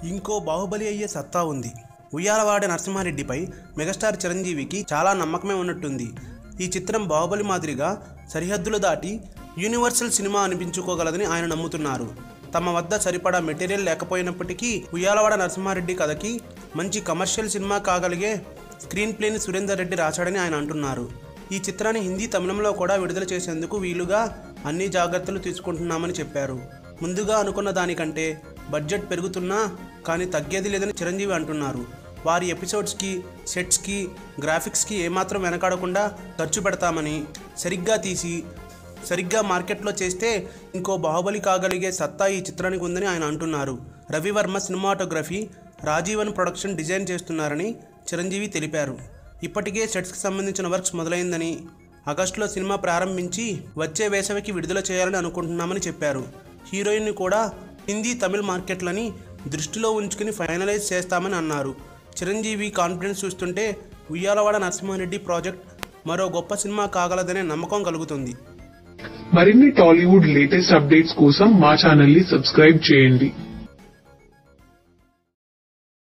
ఇంకో బాహుబలి అయ్యే సత్తా ఉంది. ఉయ్యాలవాడ నరసింహారెడ్డిపై మెగాస్టార్ చిరంజీవికి చాలా నమ్మకమే ఉన్నట్టుంది. ఈ చిత్రం బాహుబలి మాదిరిగా సరిహద్దులు దాటి యూనివర్సల్ సినిమా అనిపించుకోగలదని ఆయన నమ్ముతున్నారు. తమ వద్ద సరిపడా మెటీరియల్ లేకపోయినప్పటికీ ఉయ్యాలవాడ నరసింహారెడ్డి కథకి మంచి కమర్షియల్ సినిమా కాగలిగే స్క్రీన్ ప్లేని సురేందర్ రెడ్డి రాశాడని ఆయన అంటున్నారు. ఈ చిత్రాన్ని హిందీ, తమిళంలో కూడా విడుదల చేసేందుకు వీలుగా అన్ని జాగ్రత్తలు తీసుకుంటున్నామని చెప్పారు. ముందుగా అనుకున్న దానికంటే బడ్జెట్ పెరుగుతున్నా కానీ తగ్గేది లేదని చిరంజీవి అంటున్నారు. వారి ఎపిసోడ్స్కి, సెట్స్కి, గ్రాఫిక్స్కి ఏమాత్రం వెనకాడకుండా ఖర్చు పెడతామని, సరిగ్గా తీసి సరిగ్గా మార్కెట్లో చేస్తే ఇంకో బాహుబలి కాగలిగే సత్తా ఈ చిత్రానికి ఉందని ఆయన అంటున్నారు. Ravi Varma cinematography, Rajeevan production design చేస్తున్నారని చిరంజీవి తెలిపారు. ఇప్పటికే సెట్స్కి సంబంధించిన వర్క్స్ మొదలైందని, ఆగస్టులో సినిమా ప్రారంభించి వచ్చే వేసవికి విడుదల చేయాలని అనుకుంటున్నామని చెప్పారు. హీరోయిన్ని కూడా హిందీ, తమిళ్ మార్కెట్లని దృష్టిలో ఉంచుకుని ఫైనలైజ్ చేస్తామని అన్నారు. చిరంజీవి కాన్ఫిడెన్స్ చూస్తుంటే ఉయ్యాలవాడ నరసింహారెడ్డి ప్రాజెక్ట్ మరో గొప్ప సినిమా కాగలదనే నమ్మకం కలుగుతుంది. మరిన్ని టాలీవుడ్ లేటెస్ట్ అప్డేట్స్ కోసం మా ఛానల్ ని సబ్స్క్రైబ్ చేయండి.